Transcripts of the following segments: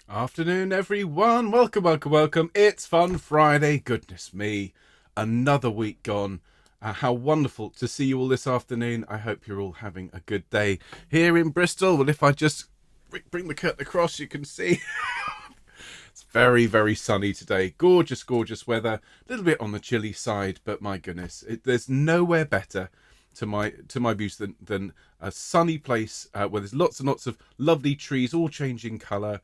Afternoon, everyone. Welcome, welcome, welcome. It's Fun Friday. Goodness me, another week gone. How wonderful to see you all this afternoon. I hope you're all having a good day here in Bristol. Well, if I just bring the curtain across, you can see it's very, very sunny today. Gorgeous, gorgeous weather. A little bit on the chilly side, but my goodness, there's nowhere better to my views than a sunny place where there's lots and lots of lovely trees, all changing colour.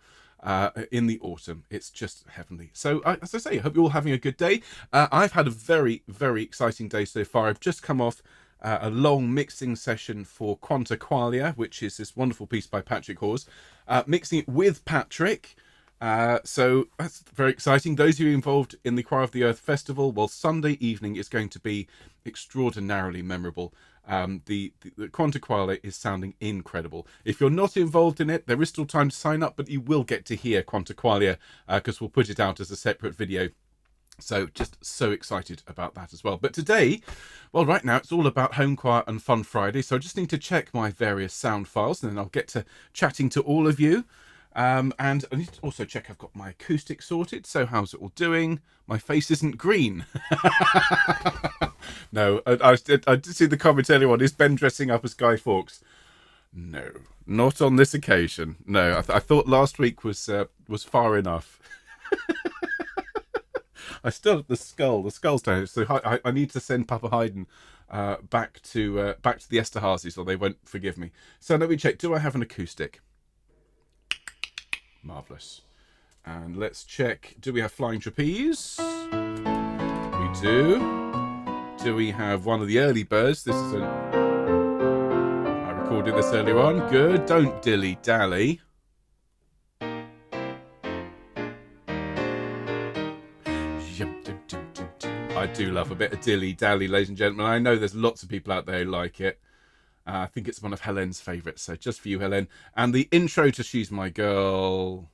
In the autumn, it's just heavenly. So, as I say, I hope you're all having a good day. I've had a very, very exciting day so far. I've just come off a long mixing session for Quanta Qualia, which is this wonderful piece by Patrick Hawes, mixing it with Patrick. So that's very exciting. Those of you involved in the Choir of the Earth Festival, well, Sunday evening is going to be extraordinarily memorable. The Quanta Qualia is sounding incredible. If you're not involved in it, there is still time to sign up, but you will get to hear Quanta Qualia because we'll put it out as a separate video. So just so excited about that as well. But today, well, right now it's all about Homechoir and Fun Friday. So I just need to check my various sound files and then I'll get to chatting to all of you. And I need to also check I've got my acoustic sorted. So how's it all doing? My face isn't green. No, I did see the comment earlier on. Is Ben dressing up as Guy Fawkes? No, not on this occasion. No, I thought last week was far enough. I still have the skull. The skull's down. So I need to send Papa Hayden back to the Esterhazys, or they won't forgive me. So let me check. Do I have an acoustic? Marvellous. And let's check. Do we have Flying Trapeze? We do. Do we have one of the early birds? I recorded this earlier on. Good. Don't dilly dally. I do love a bit of dilly dally, ladies and gentlemen. I know there's lots of people out there who like it. I think it's one of Helen's favourites, so just for you, Helen. And the intro to She's My Girl.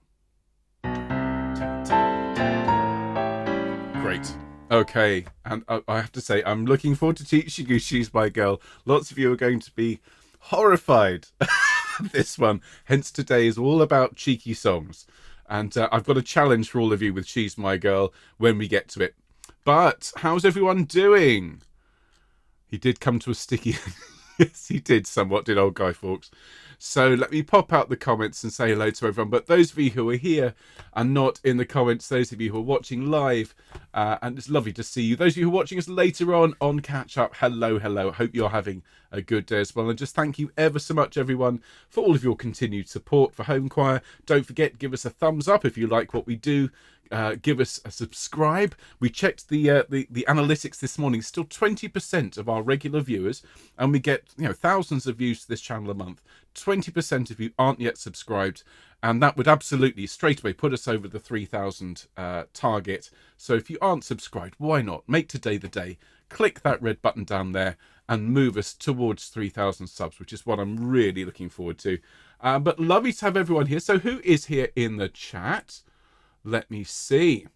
Great. Okay, and I have to say, I'm looking forward to teaching you She's My Girl. Lots of you are going to be horrified this one. Hence, today is all about cheeky songs. And I've got a challenge for all of you with She's My Girl when we get to it. But how's everyone doing? He did come to a sticky... Yes, he did somewhat, did old Guy Fawkes. So let me pop out the comments and say hello to everyone. But those of you who are here and not in the comments, those of you who are watching live, and it's lovely to see you. Those of you who are watching us later on Catch Up, hello, hello. I hope you're having a good day as well. And just thank you ever so much, everyone, for all of your continued support for Homechoir. Don't forget, give us a thumbs up if you like what we do. Give us a subscribe. We checked the analytics this morning. Still 20% of our regular viewers, and we get thousands of views to this channel a month. 20% of you aren't yet subscribed, and that would absolutely straight away put us over the 3,000 target. So if you aren't subscribed, why not make today the day? Click that red button down there and move us towards 3,000 subs, which is what I'm really looking forward to. But lovely to have everyone here. So who is here in the chat? Let me see.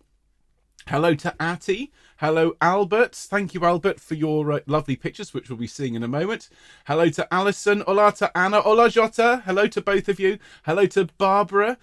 Hello to Atty. Hello, Albert. Thank you, Albert, for your lovely pictures, which we'll be seeing in a moment. Hello to Alison. Hola to Anna. Hola, Jota. Hello to both of you. Hello to Barbara.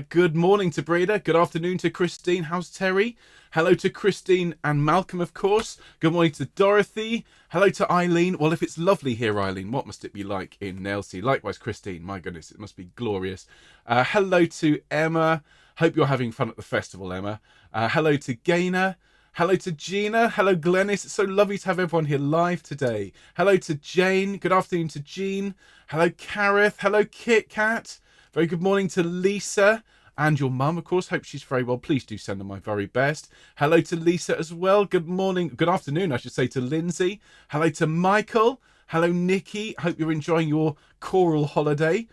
Good morning to Breda. Good afternoon to Christine. How's Terry? Hello to Christine and Malcolm, of course. Good morning to Dorothy. Hello to Eileen. Well, if it's lovely here, Eileen, what must it be like in Nailsea? Likewise, Christine. My goodness, it must be glorious. Hello to Emma. Hope you're having fun at the festival, Emma. Hello to Gaynor. Hello to Gina. Hello, Glennis. It's so lovely to have everyone here live today. Hello to Jane. Good afternoon to Jean. Hello, Kareth. Hello, Kit Kat. Very good morning to Lisa. And your mum, of course. Hope she's very well. Please do send her my very best. Hello to Lisa as well. Good morning. Good afternoon, I should say, to Lindsay. Hello to Michael. Hello, Nikki. Hope you're enjoying your choral holiday.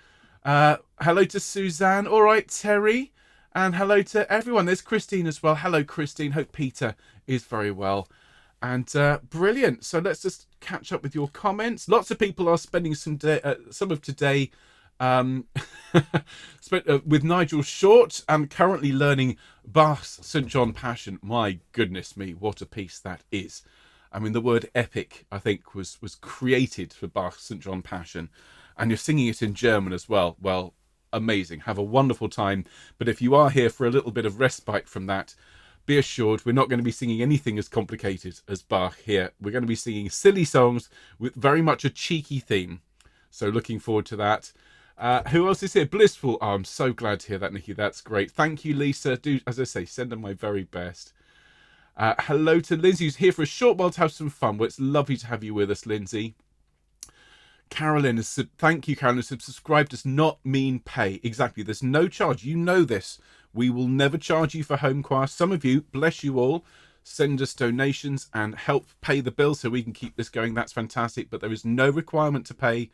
Hello to Suzanne. All right, Terry. And hello to everyone. There's Christine as well. Hello, Christine. Hope Peter is very well. And brilliant. So let's just catch up with your comments. Lots of people are spending some of today with Nigel Short and currently learning Bach's St. John Passion. My goodness me, what a piece that is. I mean, the word epic, I think, was created for Bach's St. John Passion. And you're singing it in German as well. Well, amazing. Have a wonderful time. But if you are here for a little bit of respite from that, be assured we're not going to be singing anything as complicated as Bach here. We're going to be singing silly songs with very much a cheeky theme. So looking forward to that. Who else is here? Blissful. Oh, I'm so glad to hear that, Nikki. That's great. Thank you, Lisa. Do, as I say, send them my very best. Hello to Lindsay, who's here for a short while to have some fun. Well, it's lovely to have you with us, Lindsay. Carolyn has said, thank you, Carolyn. Subscribe does not mean pay. Exactly. There's no charge. You know this. We will never charge you for Homechoir. Some of you, bless you all, send us donations and help pay the bill so we can keep this going. That's fantastic. But there is no requirement to pay.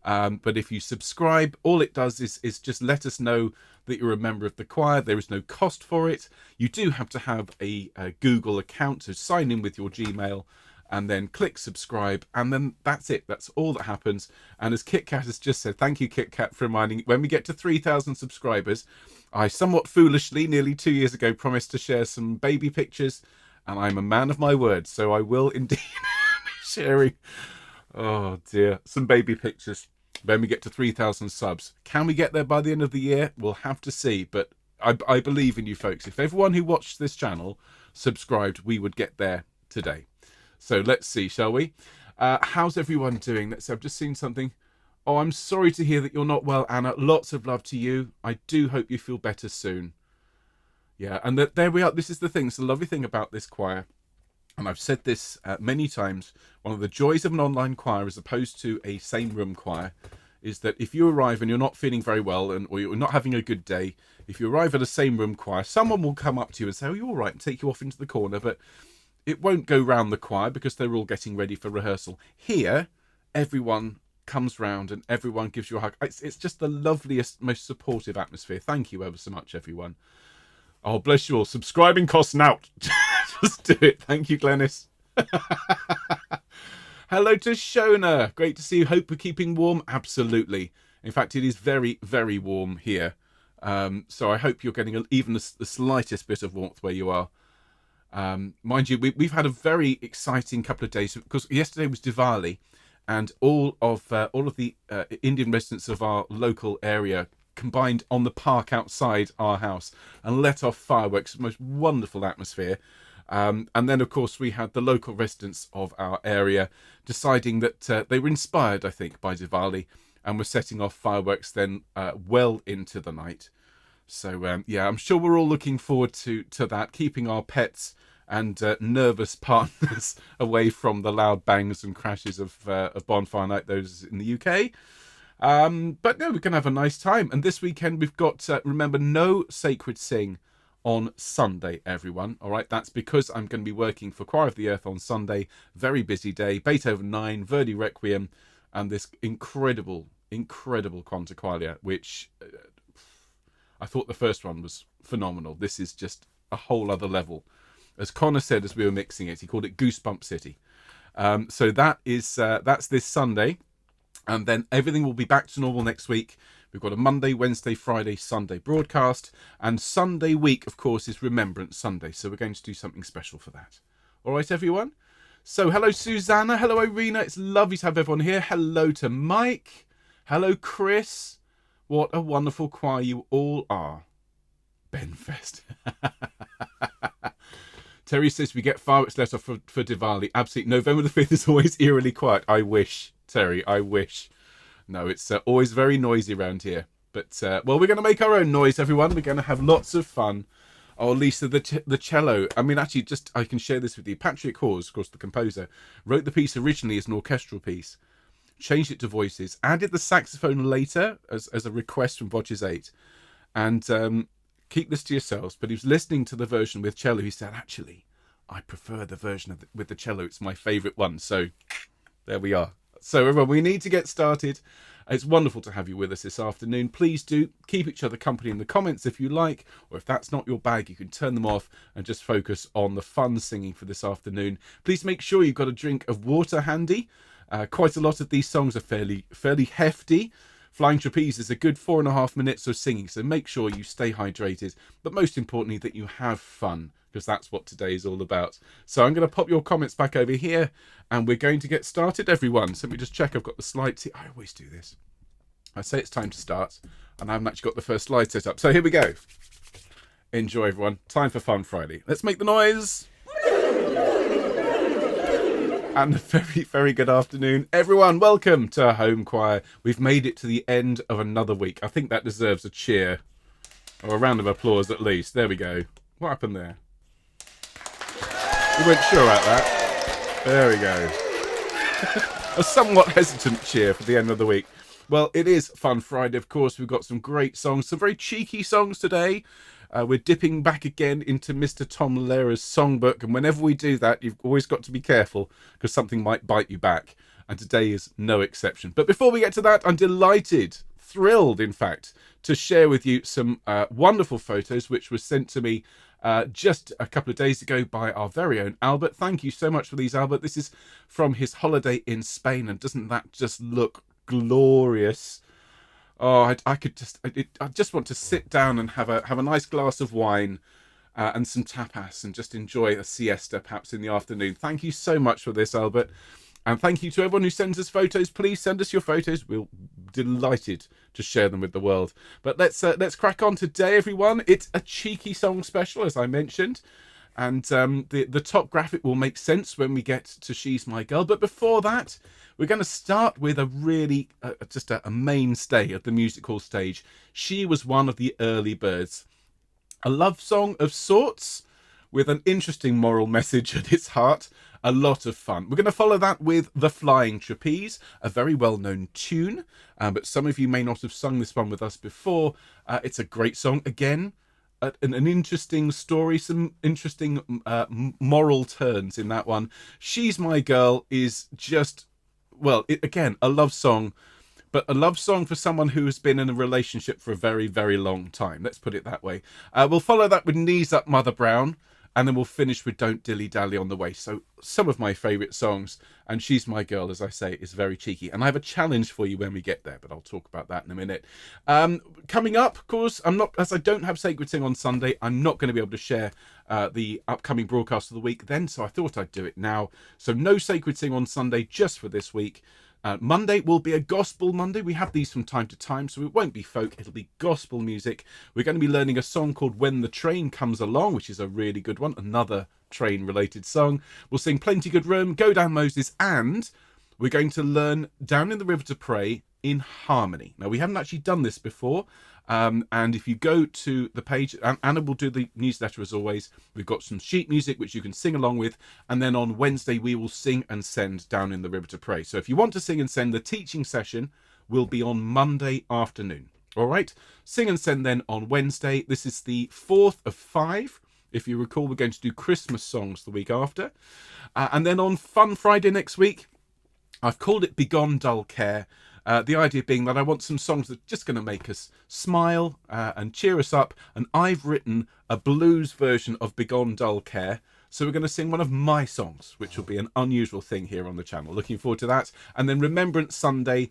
But if you subscribe, all it does is just let us know that you're a member of the choir. There is no cost for it. You do have to have a Google account to sign in with your Gmail and then click subscribe. And then that's it. That's all that happens. And as Kit Kat has just said, thank you, Kit Kat, for reminding, when we get to 3,000 subscribers, I somewhat foolishly, nearly 2 years ago, promised to share some baby pictures. And I'm a man of my word. So I will indeed be sharing... Oh dear, some baby pictures when we get to 3,000 subs. Can we get there by the end of the year? We'll have to see, but I believe in you folks. If everyone who watched this channel subscribed, we would get there today. So let's see, shall we? How's everyone doing? I've just seen something. Oh, I'm sorry to hear that you're not well, Anna. Lots of love to you. I do hope you feel better soon. Yeah, and there we are. This is the thing. It's the lovely thing about this choir. And I've said this many times, one of the joys of an online choir as opposed to a same room choir is that if you arrive and you're not feeling very well or you're not having a good day, if you arrive at a same room choir, someone will come up to you and say, oh, you're all right, and take you off into the corner. But it won't go round the choir because they're all getting ready for rehearsal. Here, everyone comes round and everyone gives you a hug. It's just the loveliest, most supportive atmosphere. Thank you ever so much, everyone. Oh, bless you all. Subscribing costs out. Just do it. Thank you, Glennis. Hello to Shona. Great to see you. Hope we're keeping warm. Absolutely. In fact, it is very, very warm here. So I hope you're getting even the slightest bit of warmth where you are. Mind you, we've had a very exciting couple of days because yesterday was Diwali, and all of the Indian residents of our local area combined on the park outside our house and let off fireworks. Most wonderful atmosphere. And then, of course, we had the local residents of our area deciding that they were inspired, I think, by Diwali and were setting off fireworks then well into the night. So, yeah, I'm sure we're all looking forward to that, keeping our pets and nervous partners away from the loud bangs and crashes of bonfire night, those in the UK. But no, we can have a nice time. And this weekend we've got, remember, no Sacred Sing on Sunday, everyone. All right, that's because I'm going to be working for Choir of the Earth on Sunday. Very busy day. Beethoven 9, Verdi Requiem, and this incredible Quantiqualia, which I thought the first one was phenomenal. This is just a whole other level. As Connor said as we were mixing it, he called it Goosebump City. So that's this Sunday. And then everything will be back to normal next week. We've got a Monday, Wednesday, Friday, Sunday broadcast. And Sunday week, of course, is Remembrance Sunday. So we're going to do something special for that. All right, everyone? So hello, Susanna. Hello, Irina. It's lovely to have everyone here. Hello to Mike. Hello, Chris. What a wonderful choir you all are. Benfest. Terry says we get fireworks let off for Diwali. Absolutely. November the 5th is always eerily quiet. I wish, Terry. I wish. No, it's always very noisy around here. But, well, we're going to make our own noise, everyone. We're going to have lots of fun. Oh, Lisa, the cello. I mean, actually, I can share this with you. Patrick Hawes, of course, the composer, wrote the piece originally as an orchestral piece, changed it to voices, added the saxophone later as a request from Bodges 8. And keep this to yourselves, but he was listening to the version with cello. He said, actually, I prefer the version with the cello. It's my favourite one. So there we are. So everyone, we need to get started. It's wonderful to have you with us this afternoon. Please do keep each other company in the comments if you like, or if that's not your bag, you can turn them off and just focus on the fun singing for this afternoon. Please make sure you've got a drink of water handy. Quite a lot of these songs are fairly hefty. Flying Trapeze is a good 4.5 minutes of singing, so make sure you stay hydrated, but most importantly that you have fun, because that's what today is all about. So I'm going to pop your comments back over here, and we're going to get started, everyone. So let me just check I've got the slides here. I always do this. I say it's time to start, and I haven't actually got the first slide set up. So here we go. Enjoy, everyone. Time for Fun Friday. Let's make the noise. And a very, very good afternoon, everyone. Welcome to Homechoir. We've made it to the end of another week. I think that deserves a cheer, or a round of applause at least. There we go. What happened there? We weren't sure about that. There we go. A somewhat hesitant cheer for the end of the week. Well, it is Fun Friday, of course. We've got some great songs, some very cheeky songs today. We're dipping back again into Mr. Tom Lehrer's songbook. And whenever we do that, you've always got to be careful because something might bite you back. And today is no exception. But before we get to that, I'm delighted, thrilled, in fact, to share with you some wonderful photos which were sent to me just a couple of days ago by our very own Albert. Thank you so much for these, Albert. This is from his holiday in Spain. And doesn't that just look glorious? Oh, I just want to sit down and have a nice glass of wine and some tapas and just enjoy a siesta perhaps in the afternoon. Thank you so much for this, Albert. And thank you to everyone who sends us photos. Please send us your photos. We'll be delighted to share them with the world. But let's crack on today, everyone. It's a cheeky song special, as I mentioned. And the top graphic will make sense when we get to She's My Girl. But before that, we're going to start with a really, just a mainstay of the music hall stage. She was one of the early birds. A love song of sorts with an interesting moral message at its heart. A lot of fun. We're going to follow that with The Flying Trapeze, a very well-known tune. But some of you may not have sung this one with us before. It's a great song. Again, an interesting story, some interesting moral turns in that one. She's My Girl is just, well, again, a love song, but a love song for someone who has been in a relationship for a very, very long time. Let's put it that way. We'll follow that with Knees Up, Mother Brown, and then we'll finish with Don't Dilly Dally on the Way. So some of my favourite songs, and She's My Girl, as I say, is very cheeky. And I have a challenge for you when we get there, but I'll talk about that in a minute. Coming up, of course, as I don't have Sacred Sing on Sunday, I'm not going to be able to share the upcoming broadcast of the week then, so I thought I'd do it now. So no Sacred Sing on Sunday, just for this week. Monday will be a gospel Monday. We have these from time to time, so it won't be folk, it'll be gospel music. We're going to be learning a song called When the Train Comes Along, which is a really good one, another train related song. We'll sing Plenty Good Room, Go Down Moses, and we're going to learn Down in the River to Pray in harmony. Now, we haven't actually done this before, and if you go to the page, Anna will do the newsletter as always. We've got some sheet music which you can sing along with, and then on Wednesday we will sing and send Down in the River to Pray. So if you want to sing and send, the teaching session will be on Monday afternoon. All right, sing and send then on Wednesday. This is the 4th of 5. If you recall, we're going to do Christmas songs the week after, and then on Fun Friday next week, I've called it Begone Dull Care. The idea being that I want some songs that are just going to make us smile and cheer us up. And I've written a blues version of Begone Dull Care. So we're going to sing one of my songs, which will be an unusual thing here on the channel. Looking forward to that. And then Remembrance Sunday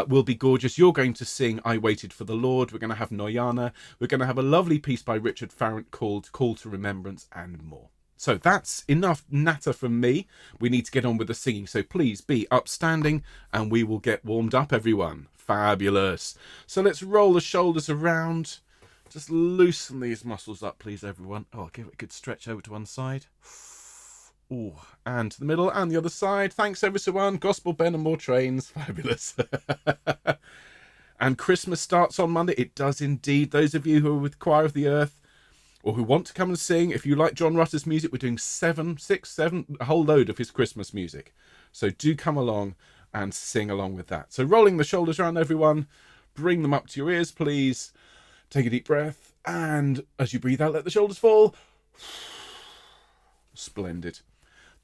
will be gorgeous. You're going to sing I Waited for the Lord. We're going to have Noyana. We're going to have a lovely piece by Richard Farrant called Call to Remembrance and more. So that's enough natter from me. We need to get on with the singing. So please be upstanding and we will get warmed up, everyone. Fabulous. So let's roll the shoulders around. Just loosen these muscles up, please, everyone. Oh, I'll give it a good stretch over to one side. Oh, and to the middle and the other side. Thanks, everyone. Gospel Ben and more trains. Fabulous. And Christmas starts on Monday. It does indeed. Those of you who are with Choir of the Earth, or who want to come and sing, if you like John Rutter's music, we're doing 7, a whole load of his Christmas music. So do come along and sing along with that. So rolling the shoulders around, everyone. Bring them up to your ears, please. Take a deep breath. And as you breathe out, let the shoulders fall. Splendid.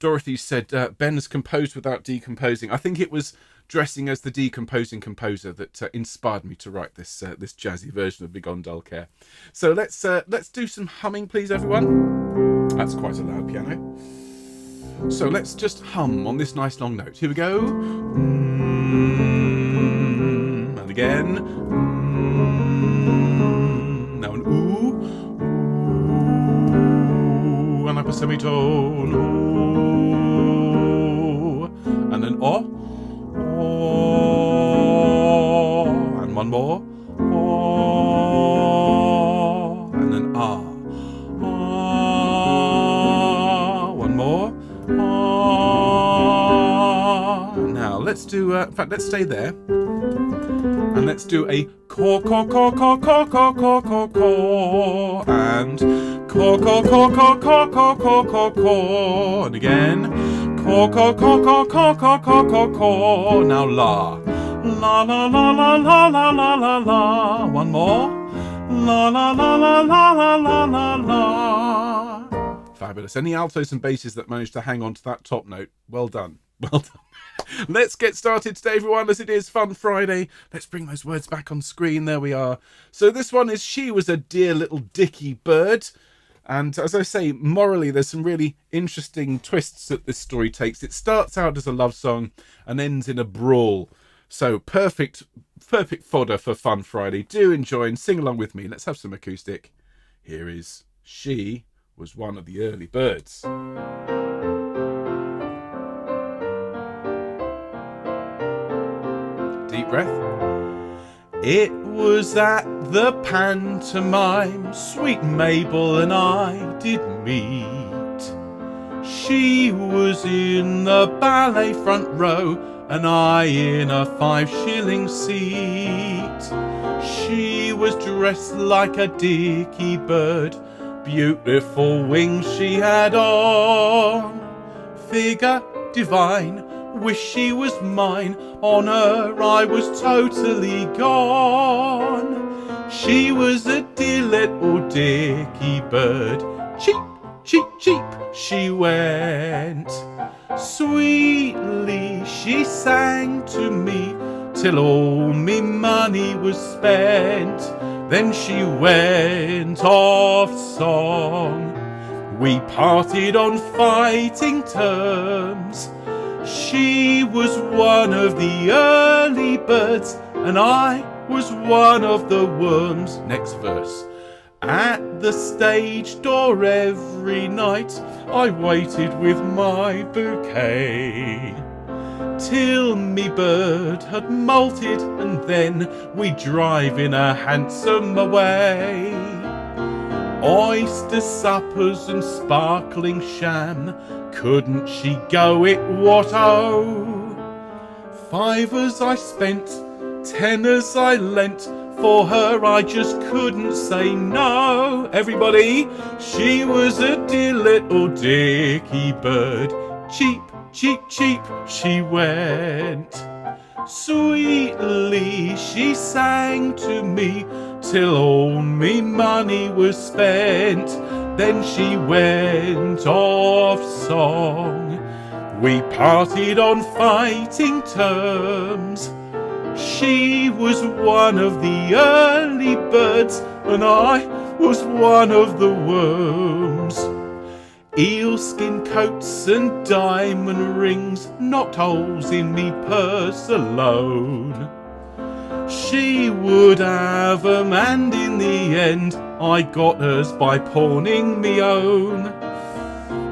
Dorothy said, Ben has composed without decomposing. I think it was dressing as the decomposing composer that inspired me to write this this jazzy version of Begone Dull Care. So let's do some humming, please, everyone. That's quite a loud piano. So let's just hum on this nice long note. Here we go. And again. Now an ooh. Ooh. And up a semitone. Ooh. And an oh. Oh. And one One more. Oh, and then ah. Ah. One more. Ah. Now let's do. In fact, let's stay there. And let's do a caw, caw, caw, caw, caw, caw, caw, caw, caw, and caw, caw, caw, caw, caw, caw, caw, caw, caw, and again, caw, caw, caw, caw, caw, caw, caw, caw, caw. Now la, la, la, la, la, la, la, la, la, la. One more, la, la, la, la, la, la, la, la, la. Fabulous. Any altos and basses that managed to hang on to that top note? Well done. Well done. Let's get started today, everyone, as it is Fun Friday. Let's bring those words back on screen. There we are. So this one is She Was a Dear Little Dicky Bird. And as I say, morally, there's some really interesting twists that this story takes. It starts out as a love song and ends in a brawl. So perfect fodder for Fun Friday. Do enjoy and sing along with me. Let's have some acoustic. Here is She Was One of the Early Birds. Deep breath. It was at the pantomime sweet Mabel and I did meet. She was in the ballet front row and I in a 5-shilling seat. She was dressed like a dicky bird, beautiful wings she had on, figure divine, wish she was mine, on her I was totally gone. She was a dear little dicky bird, cheep, cheep, cheep she went. Sweetly she sang to me, till all me money was spent. Then she went off song, we parted on fighting terms. She was one of the early birds, and I was one of the worms. Next verse. At the stage door every night I waited with my bouquet, till me bird had molted, and then we drive in a hansom away. Oyster suppers and sparkling sham, couldn't she go it, what oh? 5 I spent, 10 I lent, for her I just couldn't say no. Everybody, she was a dear little dicky bird, cheep, cheep, cheep she went. Sweetly she sang to me, till all me money was spent. Then she went off song, we parted on fighting terms. She was one of the early birds, and I was one of the worms. Eelskin coats and diamond rings knocked holes in me purse alone. She would have 'em, and in the end I got hers by pawning me own.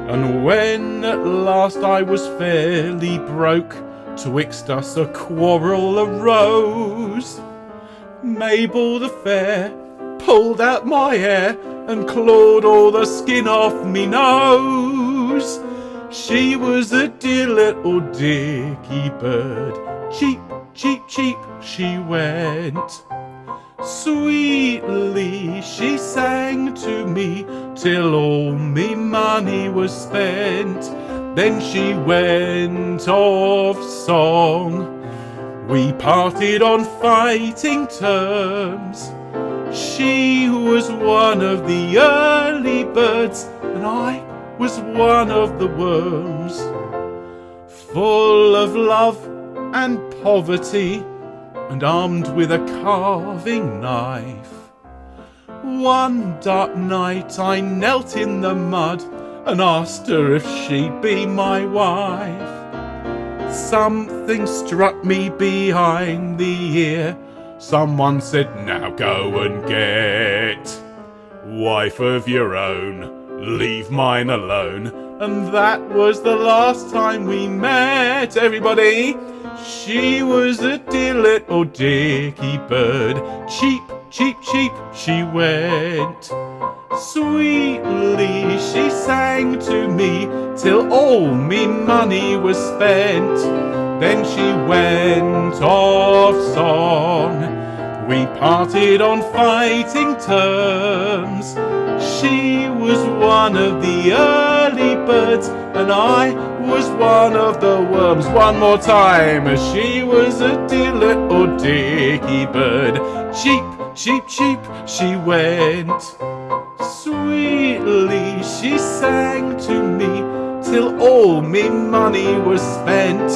And when at last I was fairly broke, twixt us a quarrel arose. Mabel the fair pulled out my hair and clawed all the skin off me nose. She was a dear little dicky bird, cheep, cheep, cheep she went. Sweetly she sang to me, till all me money was spent. Then she went off song, we parted on fighting terms. She was one of the early birds, and I was one of the worms. Full of love and poverty, and armed with a carving knife, one dark night I knelt in the mud and asked her if she'd be my wife. Something struck me behind the ear. Someone said, now go and get wife of your own, leave mine alone. And that was the last time we met. Everybody, She was a dear little dicky bird. Cheep, cheep, cheep, she went. Sweetly she sang to me till all me money was spent. Then she went off song. We parted on fighting terms. She was one of the early birds, and I was one of the worms. One more time. She was a dear little dicky bird. Cheep, cheep, cheep, she went. Sweetly she sang to me till all me money was spent.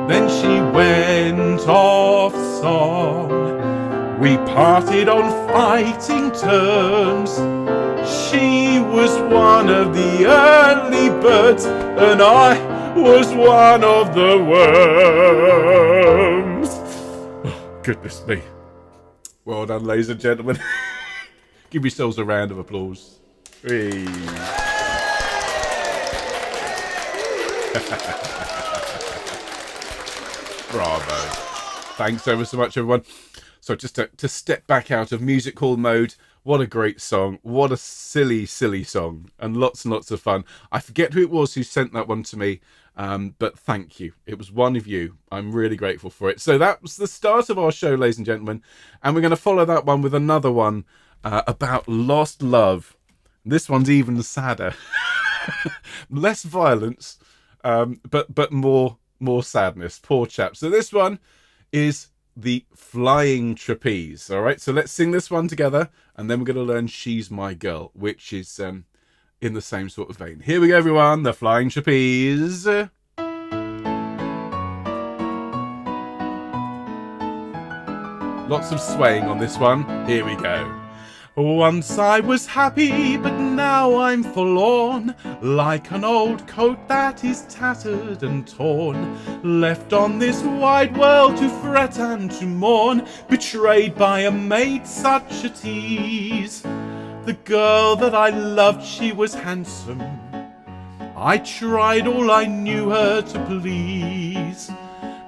Then she went off song. We parted on fighting terms. She was one of the early birds, and I was one of the worms. Oh, goodness me. Well done, ladies and gentlemen. Give yourselves a round of applause. Hey. Bravo. Thanks ever so much, everyone. So just to step back out of music hall mode, what a great song. What a silly, silly song. And lots of fun. I forget who it was who sent that one to me, but thank you. It was one of you. I'm really grateful for it. So that was the start of our show, ladies and gentlemen. And we're going to follow that one with another one about lost love. This one's even sadder. Less violence, but more sadness. Poor chap. So this one is the Flying Trapeze. All right, so let's sing this one together, and then we're going to learn She's My Girl, which is in the same sort of vein. Here we go, everyone. The Flying Trapeze. Lots of swaying on this one. Here we go. Once I was happy, but now I'm forlorn, like an old coat that is tattered and torn, left on this wide world to fret and to mourn, betrayed by a mate such a tease. The girl that I loved, she was handsome. I tried all I knew her to please,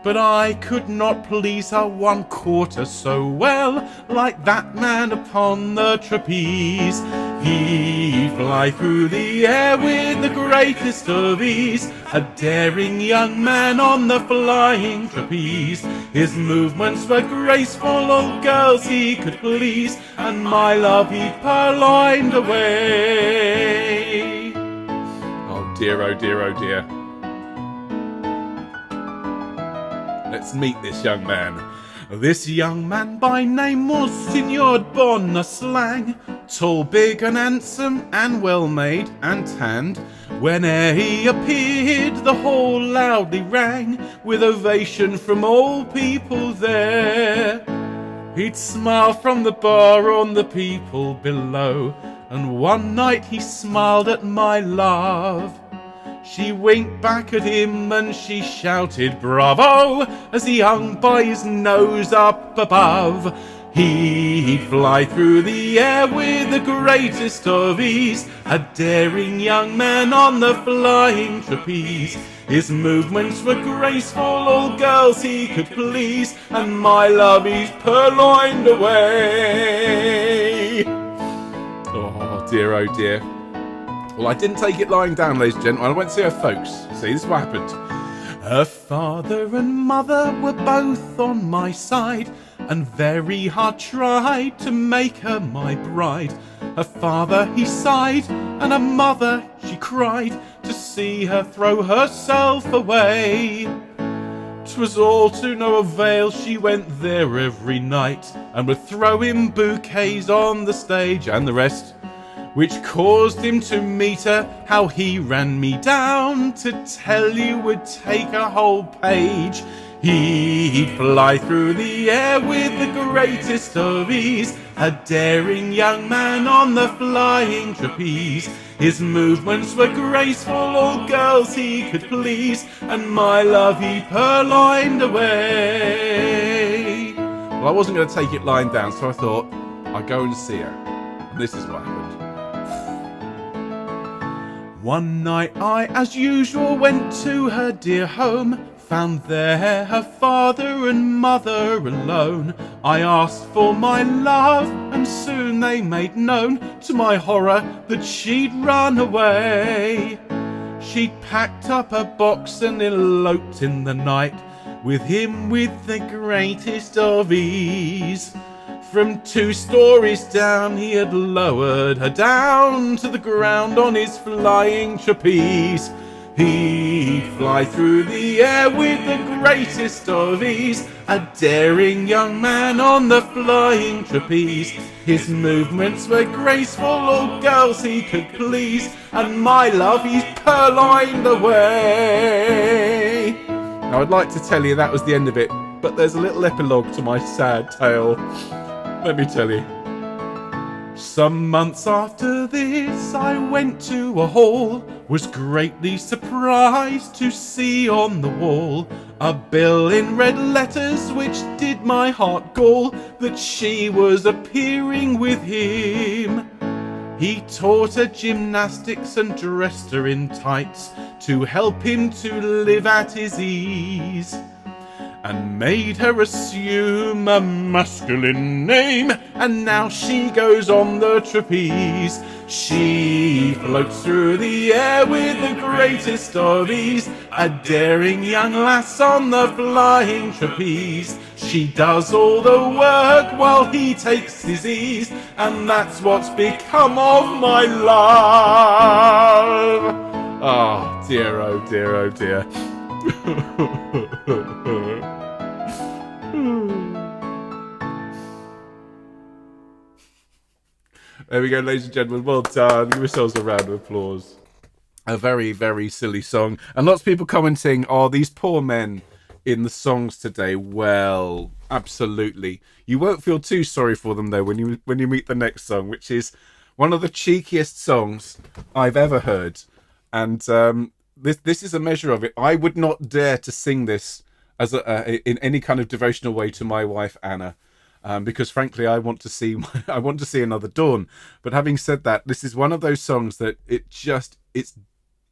but I could not please her 1/4 so well, like that man upon the trapeze. He'd fly through the air with the greatest of ease, a daring young man on the flying trapeze. His movements were graceful, all girls he could please, and my love he purloined away. Oh dear, oh dear, oh dear. Let's meet this young man. This young man by name was Signor Bonaslang, tall, big and handsome and well made and tanned. Whene'er he appeared, the hall loudly rang with ovation from all people there. He'd smile from the bar on the people below, and one night he smiled at my love. She winked back at him and she shouted bravo as he hung by his nose up above. He'd fly through the air with the greatest of ease, a daring young man on the flying trapeze. His movements were graceful, all girls he could please, and my love he's purloined away. Oh dear, oh dear. Well, I didn't take it lying down, ladies and gentlemen. I went to see her folks. See, this is what happened. Her father and mother were both on my side, and very hard tried to make her my bride. Her father, he sighed, and her mother, she cried, to see her throw herself away. 'Twas all to no avail, she went there every night, and would throw him bouquets on the stage and the rest, which caused him to meet her. How he ran me down, to tell you would take a whole page. He'd fly through the air with the greatest of ease, a daring young man on the flying trapeze. His movements were graceful, all girls he could please, and my love he purloined away. Well, I wasn't going to take it lying down, so I thought I'd go and see her. And this is what happened. One night I, as usual, went to her dear home, Found there her father and mother alone. I asked for my love, and soon they made known to my horror that she'd run away. She'd packed up her box and eloped in the night with him with the greatest of ease. From 2 stories down he had lowered her down to the ground on his flying trapeze. He'd fly through the air with the greatest of ease, a daring young man on the flying trapeze. His movements were graceful, all girls he could please, and my love he's purloined away. Now I'd like to tell you that was the end of it, but there's a little epilogue to my sad tale. Let me tell you. Some months after this I went to a hall, was greatly surprised to see on the wall a bill in red letters which did my heart gall, that she was appearing with him. He taught her gymnastics and dressed her in tights to help him to live at his ease, and made her assume a masculine name, and now she goes on the trapeze. She floats through the air with the greatest of ease, a daring young lass on the flying trapeze. She does all the work while he takes his ease, and that's what's become of my love. Oh dear, oh dear, oh dear. There we go, ladies and gentlemen. Well done. Give yourselves a round of applause. A very, very silly song. And lots of people commenting, oh, these poor men in the songs today. Well, absolutely. You won't feel too sorry for them, though, when you meet the next song, which is one of the cheekiest songs I've ever heard. And this is a measure of it. I would not dare to sing this as in any kind of devotional way to my wife, Anna. Because frankly, I want to see another dawn. But having said that, this is one of those songs that it's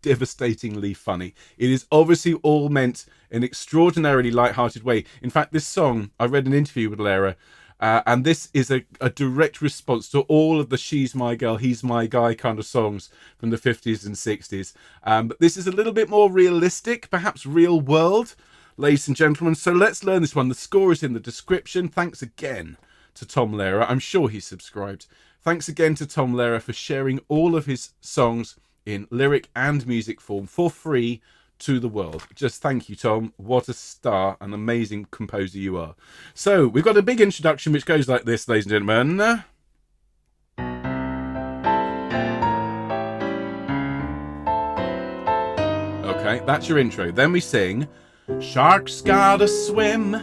devastatingly funny. It is obviously all meant in an extraordinarily light-hearted way. In fact, this song, I read an interview with Lehrer, and this is a direct response to all of the "She's My Girl, He's My Guy" kind of songs from the 50s and 60s. But this is a little bit more realistic, perhaps real world, ladies and gentlemen. So let's learn this one. The score is in the description. Thanks again to Tom Lehrer. I'm sure he's subscribed. Thanks again to Tom Lehrer for sharing all of his songs in lyric and music form for free to the world. Just thank you, Tom. What a star, an amazing composer you are. So we've got a big introduction which goes like this, ladies and gentlemen. Okay, that's your intro. Then we sing, sharks gotta swim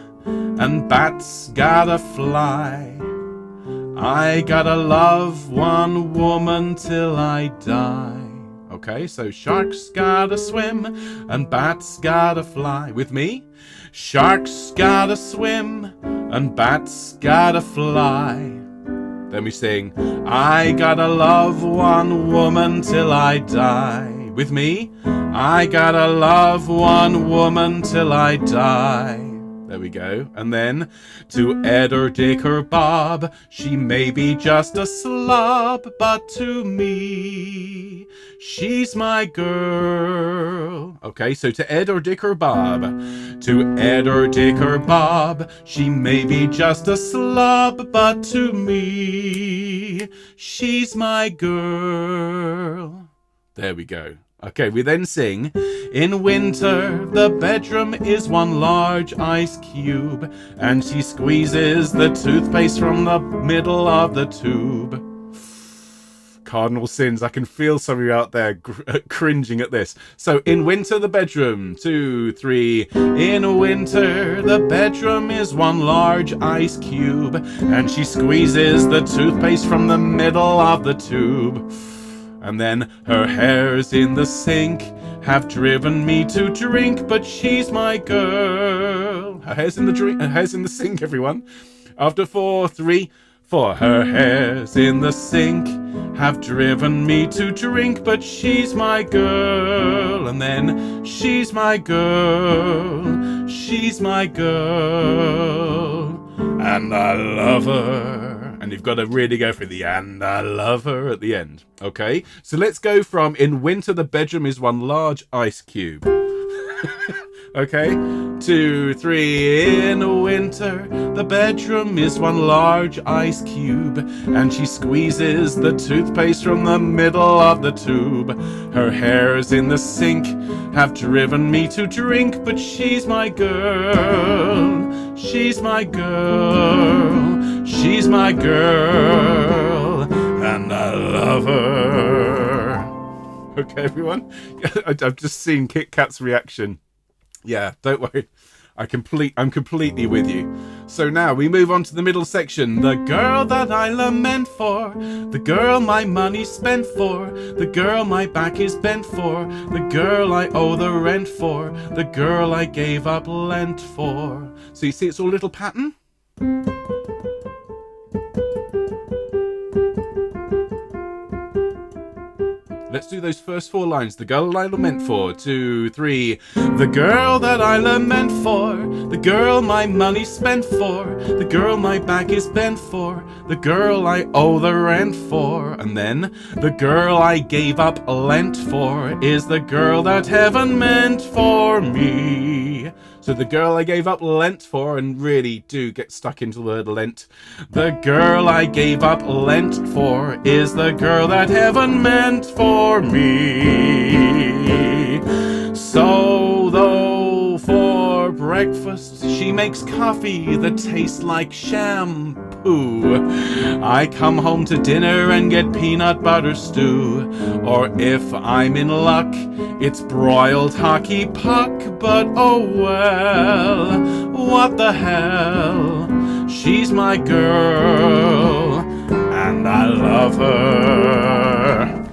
and bats gotta fly. I gotta love one woman till I die. Okay, so sharks gotta swim and bats gotta fly. With me? Sharks gotta swim and bats gotta fly. Then we sing, I gotta love one woman till I die. With me? I gotta love one woman till I die. There we go. And then, to Ed or Dick or Bob, she may be just a slob, but to me, she's my girl. Okay, so to Ed or Dick or Bob, to Ed or Dick or Bob, she may be just a slob, but to me, she's my girl. There we go. Okay, we then sing, in winter the bedroom is one large ice cube, and she squeezes the toothpaste from the middle of the tube. Cardinal sins, I can feel some of you out there cringing at this. So, in winter the bedroom, 2, 3. In winter the bedroom is one large ice cube, and she squeezes the toothpaste from the middle of the tube. And then her hair's in the sink, have driven me to drink, but she's my girl. Her hair's in the sink, everyone. After 4, 3, 4. Her hair's in the sink, have driven me to drink, but she's my girl. And then she's my girl, she's my girl, and I love her. And you've got to really go for the "and I love her" at the end. Okay, so let's go from "In winter the bedroom is one large ice cube." Okay, 2, 3. In winter, the bedroom is one large ice cube, and she squeezes the toothpaste from the middle of the tube. Her hair's in the sink, have driven me to drink, but she's my girl, she's my girl, she's my girl, and I love her. Okay, everyone? I've just seen Kit Kat's reaction. Yeah, don't worry. I'm completely with you. So now we move on to the middle section. The girl that I lament for, the girl my money spent for, the girl my back is bent for, the girl I owe the rent for, the girl I gave up Lent for. So you see it's all a little pattern? Let's do those first 4 lines. The girl I lament for. 2, 3. The girl that I lament for, the girl my money spent for, the girl my back is bent for, the girl I owe the rent for. And then the girl I gave up Lent for is the girl that heaven meant for me. So the girl I gave up Lent for, and really do get stuck into the word Lent. The girl I gave up Lent for is the girl that heaven meant for me. So though for breakfast she makes coffee that tastes like shampoo, I come home to dinner and get peanut butter stew. Or if I'm in luck, it's broiled hockey puck. But oh well, what the hell, she's my girl, and I love her.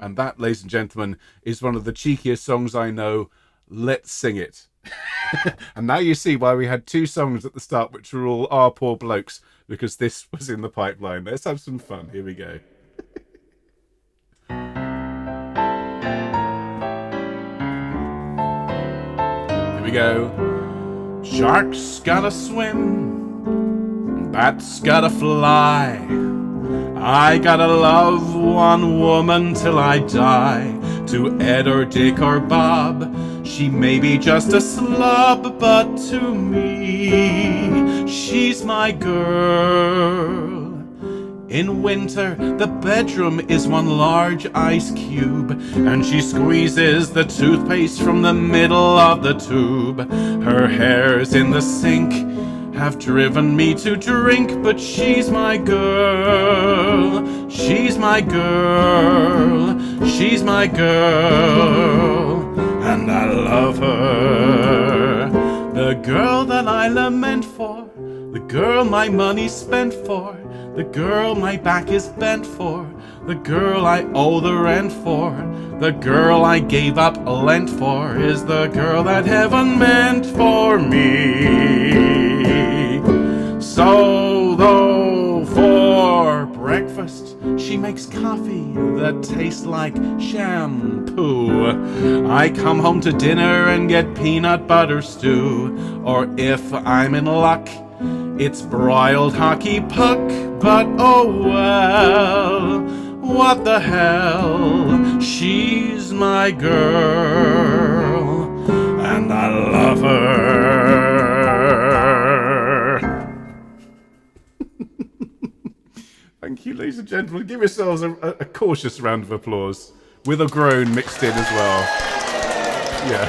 And that, ladies and gentlemen, is one of the cheekiest songs I know. Let's sing it. And now you see why we had 2 songs at the start which were all "Our Poor Blokes," because this was in the pipeline. Let's have some fun. Here we go. Here we go. Sharks gotta swim, bats gotta fly, I gotta love one woman till I die. To Ed or Dick or Bob, she may be just a slob, but to me, she's my girl. In winter, the bedroom is one large ice cube, and she squeezes the toothpaste from the middle of the tube. Her hair's in the sink, have driven me to drink, but she's my girl, she's my girl, she's my girl, and I love her. The girl that I lament for, the girl my money spent for, the girl my back is bent for, the girl I owe the rent for, the girl I gave up Lent for is the girl that heaven meant for me. So though for breakfast she makes coffee that tastes like shampoo, I come home to dinner and get peanut butter stew. Or if I'm in luck, it's broiled hockey puck. But oh well, what the hell, she's my girl, and I love her. Thank you, ladies and gentlemen. Give yourselves a cautious round of applause, with a groan mixed in as well. Yeah.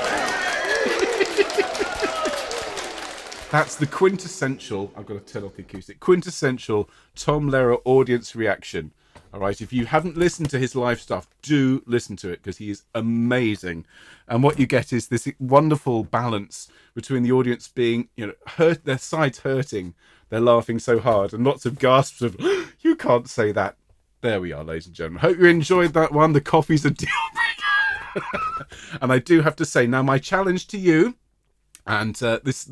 That's the quintessential, I've got to turn off the acoustic, quintessential Tom Lehrer audience reaction. All right, if you haven't listened to his live stuff, do listen to it, because he is amazing. And what you get is this wonderful balance between the audience being, hurt, their sides hurting, they're laughing so hard, and lots of gasps of, you can't say that. There we are, ladies and gentlemen. Hope you enjoyed that one. The coffee's a deal breaker. And I do have to say, now my challenge to you, and this,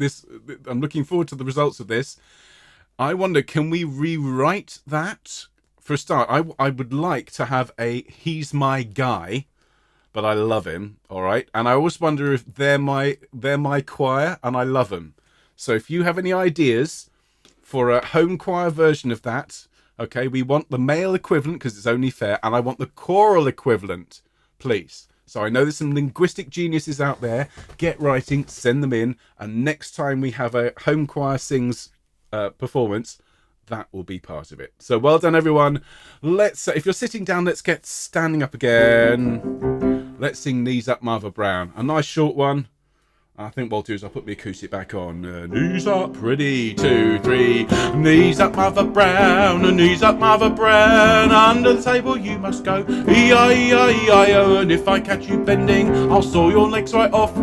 I'm looking forward to the results of this. I wonder, can we rewrite that for a start, I would like to have a He's My Guy, but I love him, all right? And I always wonder if they're my choir, and I love them. So if you have any ideas for a home choir version of that, okay, we want the male equivalent because it's only fair, and I want the choral equivalent, please. So I know there's some linguistic geniuses out there. Get writing, send them in, and next time we have a home choir sings performance, that will be part of it. So well done, everyone. Let's, if you're sitting down, let's get standing up again. Let's sing Knees Up, Mother Brown. A nice short one. I think what I'll do is I'll put the acoustic back on. Knees up, ready, 2, 3. Knees up, Mother Brown. Knees up, Mother Brown. Under the table you must go. E-I-E-I-E-I-O. And if I catch you bending, I'll saw your legs right off.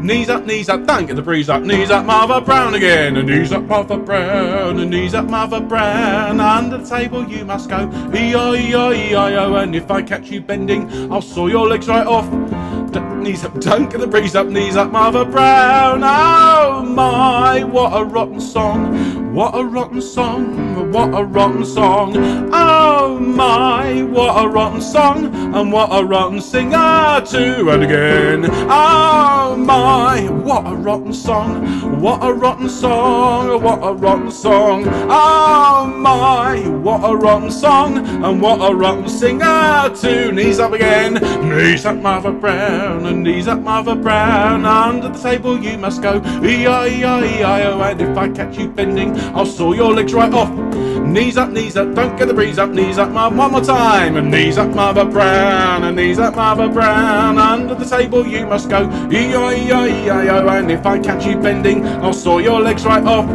Knees up, don't get the breeze up. Knees up, Mother Brown again. Knees up, Mother Brown. Knees up, Mother Brown. Under the table you must go. E-I-E-I-E-I-O. And if I catch you bending, I'll saw your legs right off. Knees up, don't get the breeze up. Knees up, Mother Brown. Oh my, what a rotten song. What a rotten song. What a rotten song. Oh my, what a rotten song. And what a rotten singer too. And again. Oh my, what a rotten song. What a rotten song. What a rotten song. Oh my, what a rotten song. And what a rotten singer too. Knees up again. Knees up, Mother Brown. And knees up, Mother Brown. Under the table you must go. E-I-E-I-E-I-O. And if I catch you bending, I'll saw your legs right off. Knees up, don't get the breeze up. Knees up, Mother, one more time. And knees up, Mother Brown. And knees up, Mother Brown. Under the table you must go. E-I-E-I-E-I-O. And if I catch you bending, I'll saw your legs right off.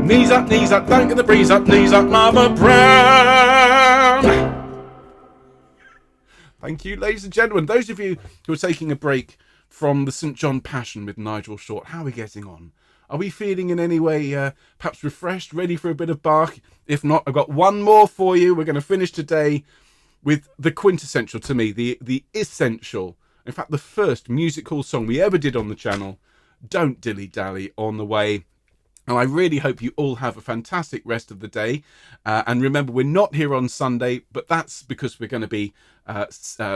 Knees up, don't get the breeze up. Knees up, Mother Brown. Thank you, ladies and gentlemen. Those of you who are taking a break from the St. John Passion with Nigel Short, how are we getting on? Are we feeling in any way perhaps refreshed, ready for a bit of Bach? If not, I've got one more for you. We're going to finish today with the quintessential, to me, the essential, in fact, the first music hall song we ever did on the channel, Don't Dilly Dally, on the way. And I really hope you all have a fantastic rest of the day. And remember, we're not here on Sunday, but that's because we're going to be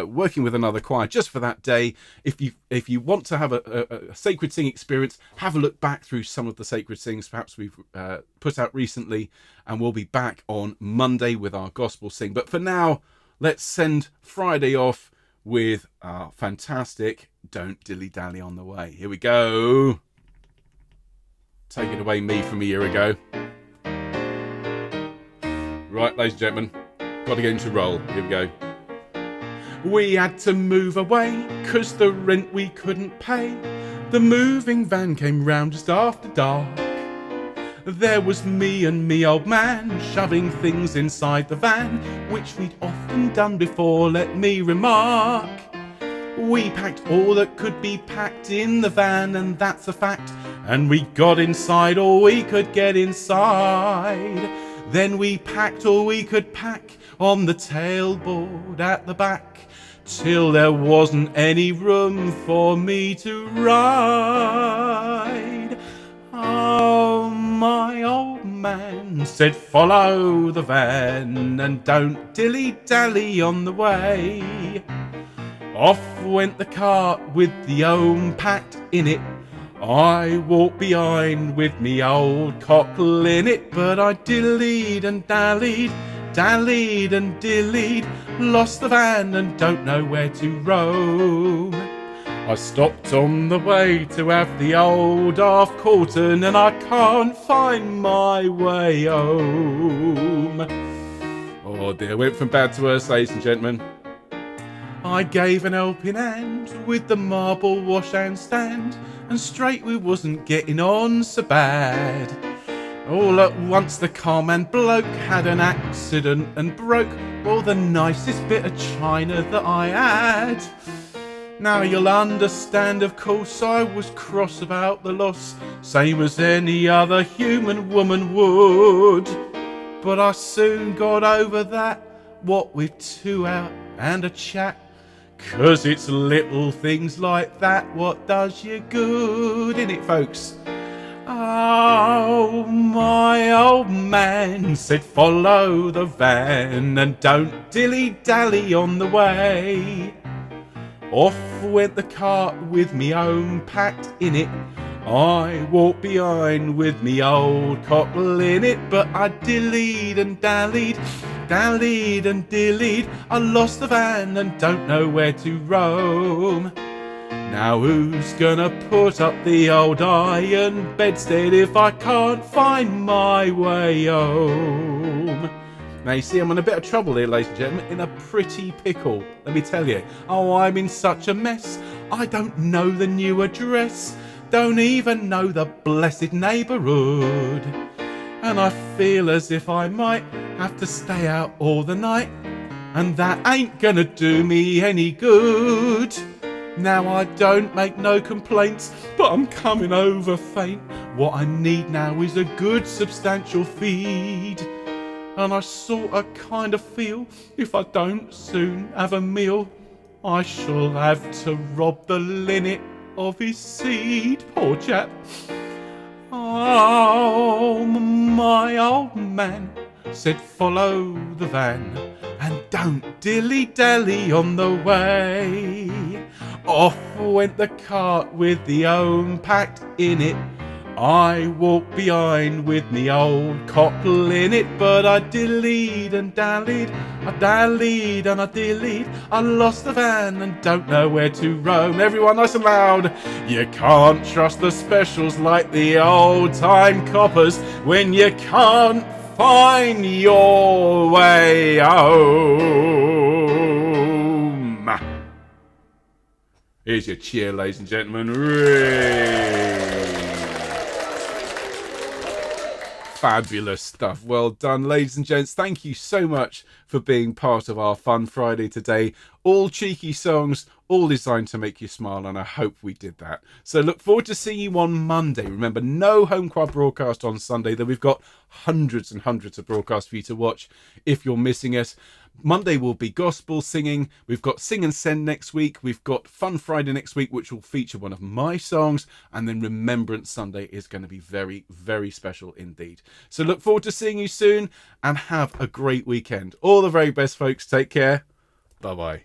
working with another choir just for that day. If you want to have a sacred sing experience, have a look back through some of the sacred sings perhaps we've put out recently, and we'll be back on Monday with our gospel sing. But for now, let's send Friday off with our fantastic Don't Dilly Dally on the way. Here we go. Taking away me from a year ago. Right, ladies and gentlemen, got to get into roll. Here we go. We had to move away 'cause the rent we couldn't pay. The moving van came round just after dark. There was me and me old man shoving things inside the van, which we'd often done before, let me remark. We packed all that could be packed in the van, and that's a fact. And we got inside all we could get inside. Then we packed all we could pack on the tailboard at the back, till there wasn't any room for me to ride. Oh, my old man said, follow the van and don't dilly-dally on the way. Off went the cart with the home packed in it. I walked behind with me old cockle in it, but I dillied and dallied, dallied and dillied, lost the van and don't know where to roam. I stopped on the way to have the old half quartern, and I can't find my way home. Oh dear, went from bad to worse, ladies and gentlemen. I gave an helping hand with the marble washhand stand, and straight we wasn't getting on so bad. All at once the carman bloke had an accident and broke all the nicest bit of china that I had. Now you'll understand, of course, I was cross about the loss, same as any other human woman would. But I soon got over that, what with 2 out and a chat. 'Cause it's little things like that what does you good, innit, folks? Oh, my old man said follow the van and don't dilly-dally on the way. Off went the cart with me own packed in it. I walked behind with me old cockle in it, but I dillied and dallied, dallied and dillied. I lost the van and don't know where to roam. Now who's gonna put up the old iron bedstead if I can't find my way home? Now you see, I'm in a bit of trouble here, ladies and gentlemen, in a pretty pickle, let me tell you. Oh, I'm in such a mess, I don't know the new address, don't even know the blessed neighbourhood. And I feel as if I might have to stay out all the night, and that ain't gonna do me any good. Now I don't make no complaints, but I'm coming over faint. What I need now is a good substantial feed. And I sorta kinda feel if I don't soon have a meal, I shall have to rob the linnet of his seed, poor chap. Oh, my old man said follow the van and don't dilly-dally on the way. Off went the cart with the own packed in it. I walked behind with me old cockle in it, but I dillied and dallied, I dallied and I dillied. I lost the van and don't know where to roam. Everyone nice and loud. You can't trust the specials like the old time coppers when you can't find your way home. Here's your cheer, ladies and gentlemen. Fabulous stuff. Well done, ladies and gents. Thank you so much for being part of our Fun Friday today. All cheeky songs, all designed to make you smile, and I hope we did that. So look forward to seeing you on Monday. Remember, no Homechoir broadcast on Sunday, though we've got hundreds and hundreds of broadcasts for you to watch if you're missing us. Monday will be gospel singing. We've got Sing and Send next week. We've got Fun Friday next week, which will feature one of my songs. And then Remembrance Sunday is going to be very, very special indeed. So look forward to seeing you soon and have a great weekend. All the very best, folks. Take care. Bye-bye.